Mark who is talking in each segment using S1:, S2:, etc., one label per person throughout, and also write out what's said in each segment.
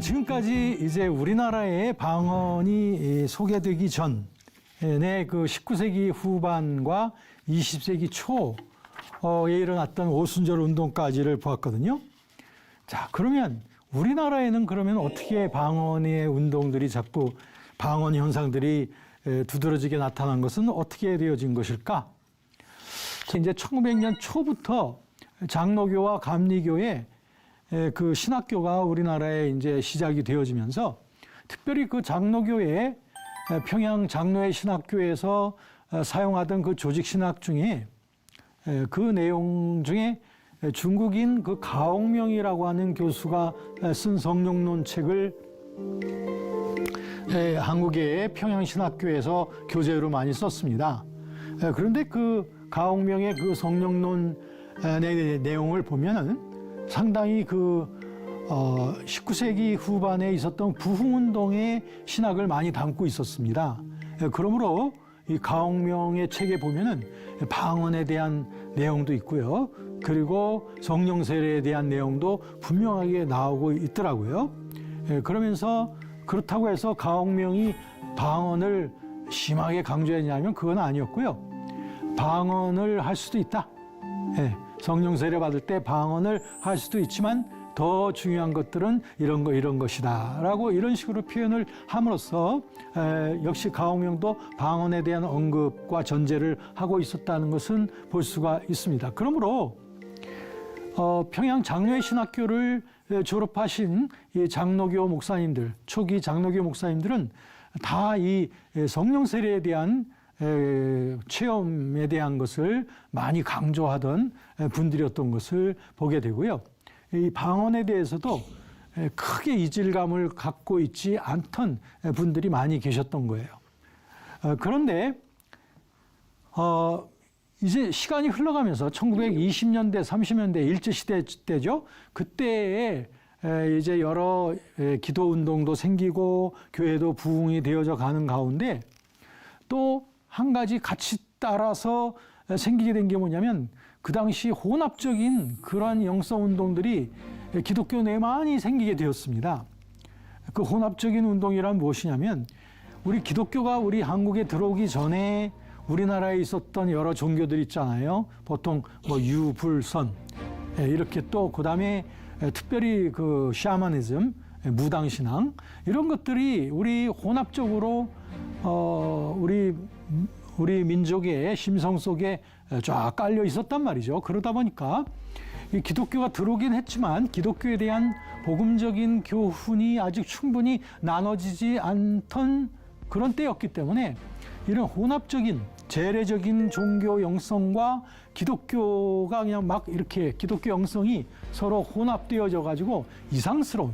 S1: 지금까지 이제 우리나라의 방언이 소개되기 전에 그 19세기 후반과 20세기 초에 일어났던 오순절 운동까지를 보았거든요. 자, 그러면 우리나라에는 그러면 어떻게 방언의 운동들이 자꾸 방언 현상들이 두드러지게 나타난 것은 어떻게 되어진 것일까? 이제 1900년 초부터 장로교와 감리교의 그 신학교가 우리나라에 이제 시작이 되어지면서 특별히 그 장로교의 평양 장로회 신학교에서 사용하던 그 조직 신학 중에 그 내용 중에 중국인 그 가옥명이라고 하는 교수가 쓴 성령론 책을 한국의 평양 신학교에서 교재로 많이 썼습니다. 그런데 그 가옥명의 그 성령론 내용을 보면은 상당히 그 19세기 후반에 있었던 부흥운동의 신학을 많이 담고 있었습니다. 그러므로 이 가옥명의 책에 보면은 방언에 대한 내용도 있고요. 그리고 성령 세례에 대한 내용도 분명하게 나오고 있더라고요. 그러면서 그렇다고 해서 가옥명이 방언을 심하게 강조했냐면 그건 아니었고요. 방언을 할 수도 있다. 성령 세례 받을 때 방언을 할 수도 있지만 더 중요한 것들은 이런 것이다 라고 이런 식으로 표현을 함으로써 역시 가옥명도 방언에 대한 언급과 전제를 하고 있었다는 것은 볼 수가 있습니다. 그러므로 평양 장로회 신학교를 졸업하신 이 장로교 목사님들, 초기 장로교 목사님들은 다 이 성령 세례에 대한 체험에 대한 것을 많이 강조하던 분들이었던 것을 보게 되고요. 이 방언에 대해서도 크게 이질감을 갖고 있지 않던 분들이 많이 계셨던 거예요. 그런데 이제 시간이 흘러가면서 1920년대, 30년대 일제시대 때죠. 그때에 이제 여러 기도 운동도 생기고 교회도 부흥이 되어져 가는 가운데 또 한 가지 같이 따라서 생기게 된 게 뭐냐면 그 당시 혼합적인 그러한 영성 운동들이 기독교 내에 많이 생기게 되었습니다. 그 혼합적인 운동이란 무엇이냐면 우리 기독교가 우리 한국에 들어오기 전에 우리나라에 있었던 여러 종교들 있잖아요. 보통 뭐 유불선 이렇게 또 그다음에 특별히 그 샤머니즘, 무당신앙 이런 것들이 우리 혼합적으로 우리 민족의 심성 속에 쫙 깔려 있었단 말이죠. 그러다 보니까 이 기독교가 들어오긴 했지만 기독교에 대한 복음적인 교훈이 아직 충분히 나눠지지 않던 그런 때였기 때문에 이런 혼합적인 재래적인 종교 영성과 기독교가 그냥 막 이렇게 기독교 영성이 서로 혼합되어져 가지고 이상스러운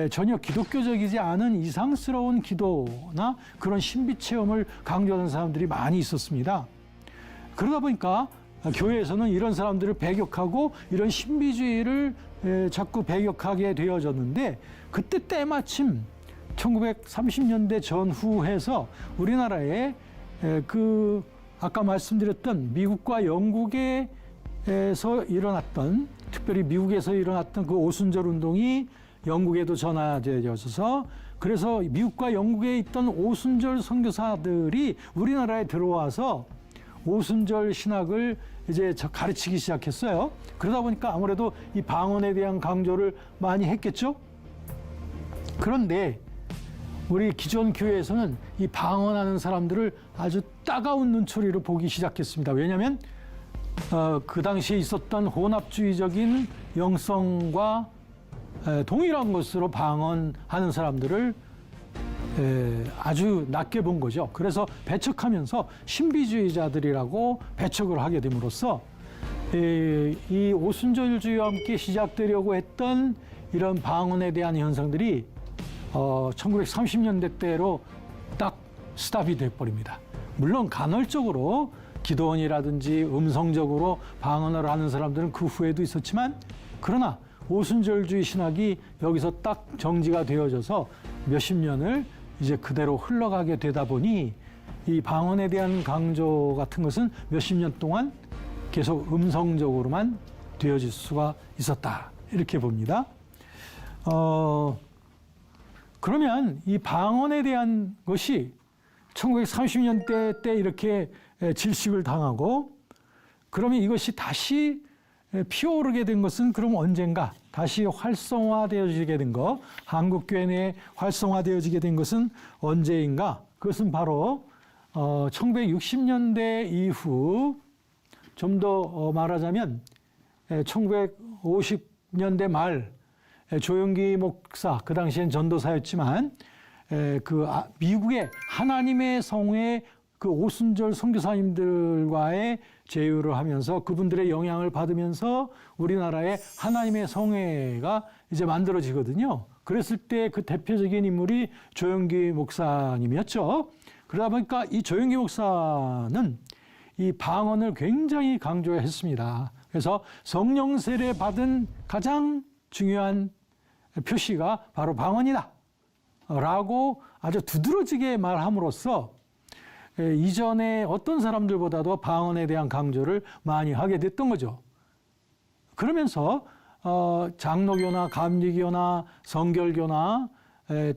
S1: 전혀 기독교적이지 않은 이상스러운 기도나 그런 신비 체험을 강조하는 사람들이 많이 있었습니다. 그러다 보니까 교회에서는 이런 사람들을 배격하고 이런 신비주의를 자꾸 배격하게 되어졌는데 그때 때마침 1930년대 전후해서 우리나라에 그 아까 말씀드렸던 미국과 영국에서 일어났던 특별히 미국에서 일어났던 그 오순절 운동이 영국에도 전화되어져서 그래서 미국과 영국에 있던 오순절 선교사들이 우리나라에 들어와서 오순절 신학을 이제 가르치기 시작했어요. 그러다 보니까 아무래도 이 방언에 대한 강조를 많이 했겠죠. 그런데 우리 기존 교회에서는 이 방언하는 사람들을 아주 따가운 눈초리로 보기 시작했습니다. 왜냐하면 그 당시에 있었던 혼합주의적인 영성과 동일한 것으로 방언하는 사람들을 아주 낮게 본 거죠. 그래서 배척하면서 신비주의자들이라고 배척을 하게 됨으로써 이 오순절주의와 함께 시작되려고 했던 이런 방언에 대한 현상들이 1930년대 때로 딱 스탑이 돼버립니다. 물론 간헐적으로 기도원이라든지 음성적으로 방언을 하는 사람들은 그 후에도 있었지만 그러나 오순절주의 신학이 여기서 딱 정지가 되어져서 몇십 년을 이제 그대로 흘러가게 되다 보니 이 방언에 대한 강조 같은 것은 몇십 년 동안 계속 음성적으로만 되어질 수가 있었다. 이렇게 봅니다. 그러면 이 방언에 대한 것이 1930년대 때 이렇게 질식을 당하고 그러면 이것이 다시 피어오르게 된 것은 그럼 언젠가 다시 활성화되어지게 된 것, 한국교회 내에 활성화되어지게 된 것은 언제인가? 그것은 바로 1960년대 이후 좀 더 말하자면 1950년대 말 조영기 목사, 그 당시엔 전도사였지만 미국의 하나님의 성회 그 오순절 선교사님들과의 제휴를 하면서 그분들의 영향을 받으면서 우리나라의 하나님의 성회가 이제 만들어지거든요. 그랬을 때 그 대표적인 인물이 조영기 목사님이었죠. 그러다 보니까 이 조영기 목사는 이 방언을 굉장히 강조했습니다. 그래서 성령 세례 받은 가장 중요한 표시가 바로 방언이다 라고 아주 두드러지게 말함으로써 이전에 어떤 사람들보다도 방언에 대한 강조를 많이 하게 됐던 거죠. 그러면서 장로교나 감리교나 성결교나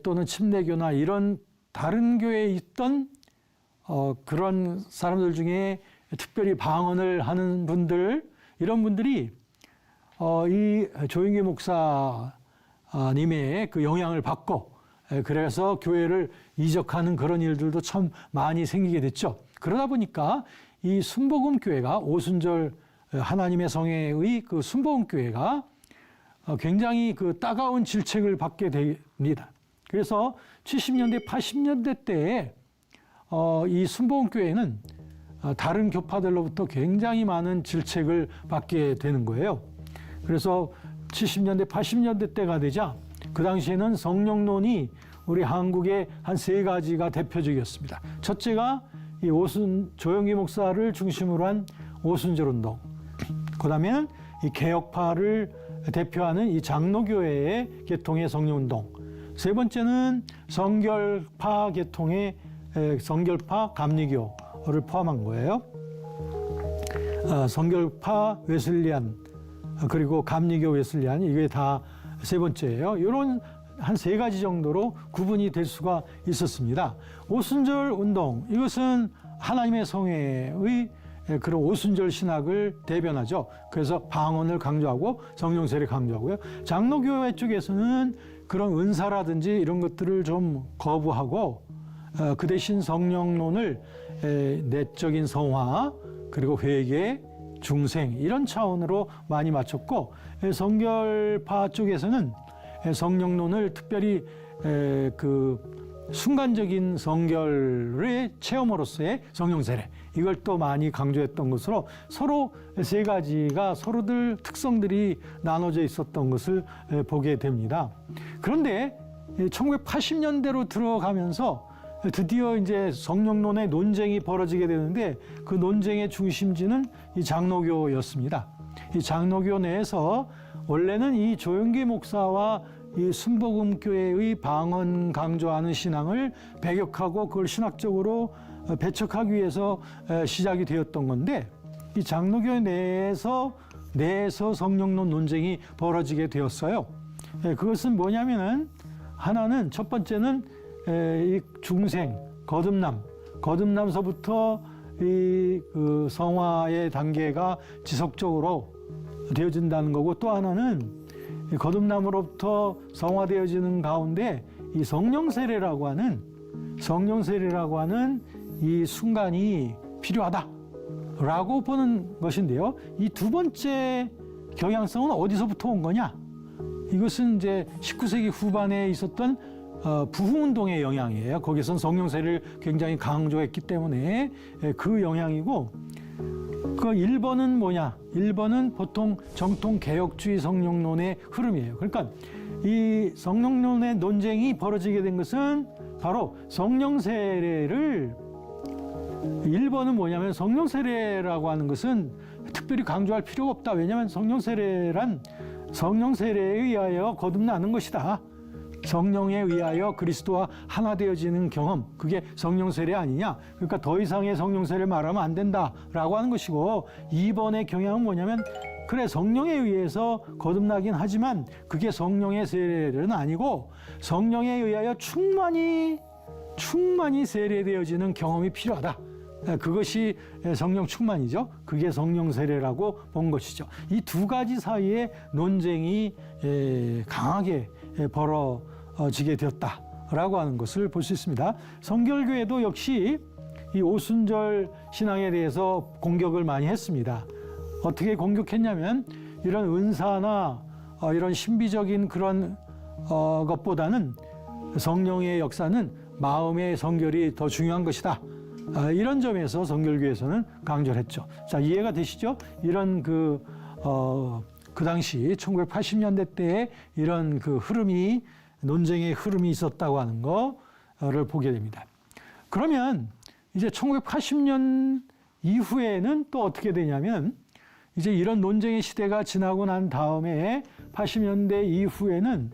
S1: 또는 침례교나 이런 다른 교회에 있던 그런 사람들 중에 특별히 방언을 하는 분들, 이런 분들이 이 조영기 목사님의 그 영향을 받고 그래서 교회를 이적하는 그런 일들도 참 많이 생기게 됐죠. 그러다 보니까 이 순복음교회가 오순절 하나님의 성회의 그 순복음교회가 굉장히 그 따가운 질책을 받게 됩니다. 그래서 70년대, 80년대 때에 이 순복음교회는 다른 교파들로부터 굉장히 많은 질책을 받게 되는 거예요. 그래서 70년대, 80년대 때가 되자 그 당시에는 성령론이 우리 한국의 한 세 가지가 대표적이었습니다. 첫째가 이 조영기 목사를 중심으로 한 오순절 운동. 그 다음에는 이 개혁파를 대표하는 이 장로교회의 계통의 성령 운동. 세 번째는 성결파 계통의 성결파 감리교를 포함한 거예요. 성결파 웨슬리안 그리고 감리교 웨슬리안 이게 다 세 번째예요. 이런 한 세 가지 정도로 구분이 될 수가 있었습니다. 오순절 운동 이것은 하나님의 성회의 그런 오순절 신학을 대변하죠. 그래서 방언을 강조하고 성령 세례를 강조하고요. 장로교회 쪽에서는 그런 은사라든지 이런 것들을 좀 거부하고 그 대신 성령론을 내적인 성화 그리고 회개, 중생 이런 차원으로 많이 맞췄고 성결파 쪽에서는 성령론을 특별히 그 순간적인 성결의 체험으로서의 성령 세례 이걸 또 많이 강조했던 것으로 서로 세 가지가 서로들 특성들이 나눠져 있었던 것을 보게 됩니다. 그런데 1980년대로 들어가면서 드디어 이제 성령론의 논쟁이 벌어지게 되는데 그 논쟁의 중심지는 이 장로교였습니다. 이 장로교 내에서 원래는 이 조영기 목사와 이 순복음교회의 방언 강조하는 신앙을 배격하고 그걸 신학적으로 배척하기 위해서 시작이 되었던 건데 이 장로교 내에서 성령론 논쟁이 벌어지게 되었어요. 그것은 뭐냐면은 하나는 첫 번째는 이 중생, 거듭남서부터 이 그 성화의 단계가 지속적으로 되어진다는 거고 또 하나는 거듭남으로부터 성화되어지는 가운데 이 성령 세례라고 하는 이 순간이 필요하다라고 보는 것인데요. 이 두 번째 경향성은 어디서부터 온 거냐? 이것은 이제 19세기 후반에 있었던 부흥운동의 영향이에요. 거기선 성령 세례를 굉장히 강조했기 때문에 그 영향이고 그 1번은 뭐냐? 1번은 보통 정통 개혁주의 성령론의 흐름이에요. 그러니까 이 성령론의 논쟁이 벌어지게 된 것은 바로 성령 세례를 1번은 뭐냐면 성령 세례라고 하는 것은 특별히 강조할 필요가 없다. 왜냐하면 성령 세례란 성령 세례에 의하여 거듭나는 것이다. 성령에 의하여 그리스도와 하나 되어지는 경험, 그게 성령 세례 아니냐? 그러니까 더 이상의 성령 세례를 말하면 안 된다라고 하는 것이고 2번의 경향은 뭐냐면 그래 성령에 의해서 거듭나긴 하지만 그게 성령의 세례는 아니고 성령에 의하여 충만히 세례되어지는 경험이 필요하다. 그것이 성령 충만이죠. 그게 성령 세례라고 본 것이죠. 이 두 가지 사이에 논쟁이 강하게 벌어지게 되었다라고 하는 것을 볼 수 있습니다. 성결교회도 역시 이 오순절 신앙에 대해서 공격을 많이 했습니다. 어떻게 공격했냐면 이런 은사나 이런 신비적인 그런 것보다는 성령의 역사는 마음의 성결이 더 중요한 것이다. 이런 점에서 성결교에서는 강조를 했죠. 자, 이해가 되시죠? 이런 그 당시 1980년대 때에 이런 그 흐름이, 논쟁의 흐름이 있었다고 하는 거를 보게 됩니다. 그러면 이제 1980년 이후에는 또 어떻게 되냐면 이제 이런 논쟁의 시대가 지나고 난 다음에 80년대 이후에는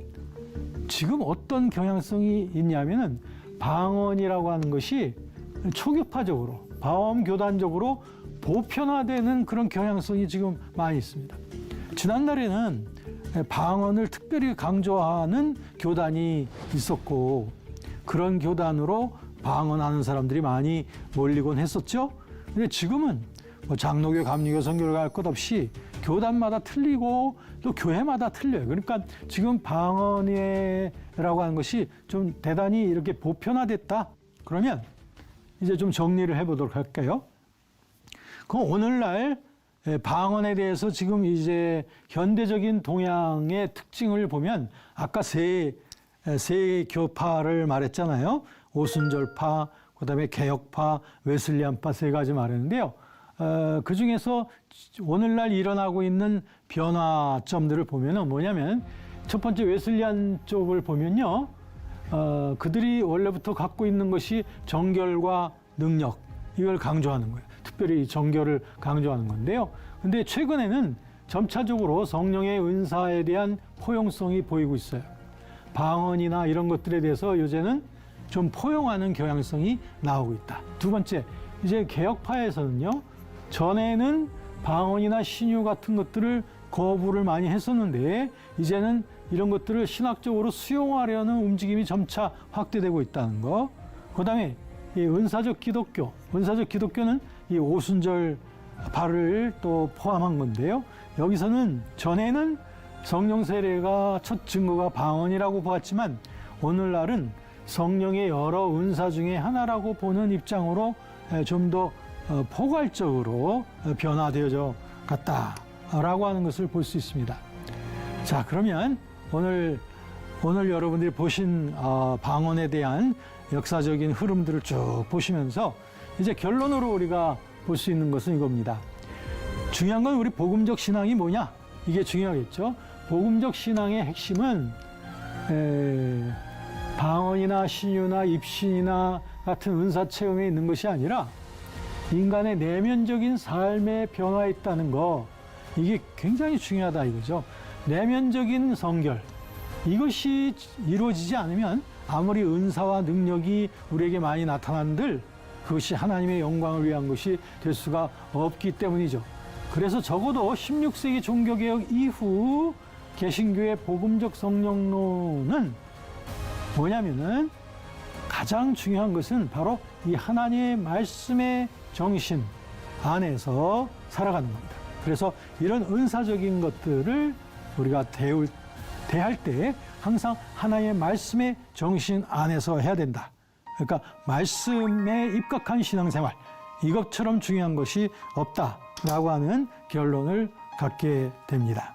S1: 지금 어떤 경향성이 있냐면은 방언이라고 하는 것이 초교파적으로, 방언교단적으로 보편화되는 그런 경향성이 지금 많이 있습니다. 지난날에는 방언을 특별히 강조하는 교단이 있었고 그런 교단으로 방언하는 사람들이 많이 몰리곤 했었죠. 근데 지금은 뭐 장로교, 감리교, 선교를 할 것 없이 교단마다 틀리고 또 교회마다 틀려요. 그러니까 지금 방언이라고 하는 것이 좀 대단히 이렇게 보편화됐다. 그러면 이제 좀 정리를 해보도록 할까요? 그럼 오늘날 방언에 대해서 지금 이제 현대적인 동양의 특징을 보면 아까 세 교파를 말했잖아요. 오순절파, 그다음에 개혁파, 웨슬리안파 세 가지 말했는데요. 그 중에서 오늘날 일어나고 있는 변화점들을 보면은 뭐냐면 첫 번째 웨슬리안 쪽을 보면요. 그들이 원래부터 갖고 있는 것이 정결과 능력, 이걸 강조하는 거예요. 특별히 정결을 강조하는 건데요. 근데 최근에는 점차적으로 성령의 은사에 대한 포용성이 보이고 있어요. 방언이나 이런 것들에 대해서 요새는 좀 포용하는 경향성이 나오고 있다. 두 번째, 이제 개혁파에서는요. 전에는 방언이나 신유 같은 것들을 거부를 많이 했었는데 이제는 이런 것들을 신학적으로 수용하려는 움직임이 점차 확대되고 있다는 거. 그다음에 이 은사적 기독교는 이 오순절파를 또 포함한 건데요. 여기서는 전에는 성령 세례가 첫 증거가 방언이라고 보았지만 오늘날은 성령의 여러 은사 중에 하나라고 보는 입장으로 좀 더 포괄적으로 변화되어져 갔다라고 하는 것을 볼 수 있습니다. 자, 그러면 오늘 여러분들이 보신 방언에 대한 역사적인 흐름들을 쭉 보시면서 이제 결론으로 우리가 볼 수 있는 것은 이겁니다. 중요한 건 우리 복음적 신앙이 뭐냐? 이게 중요하겠죠. 복음적 신앙의 핵심은 방언이나 신유나 입신이나 같은 은사 체험에 있는 것이 아니라 인간의 내면적인 삶의 변화에 있다는 거, 이게 굉장히 중요하다 이거죠. 내면적인 성결, 이것이 이루어지지 않으면 아무리 은사와 능력이 우리에게 많이 나타난들 그것이 하나님의 영광을 위한 것이 될 수가 없기 때문이죠. 그래서 적어도 16세기 종교개혁 이후 개신교의 복음적 성령론은 뭐냐면은 가장 중요한 것은 바로 이 하나님의 말씀의 정신 안에서 살아가는 겁니다. 그래서 이런 은사적인 것들을 우리가 대할 때 항상 하나님의 말씀의 정신 안에서 해야 된다. 그러니까 말씀에 입각한 신앙생활, 이것처럼 중요한 것이 없다라고 하는 결론을 갖게 됩니다.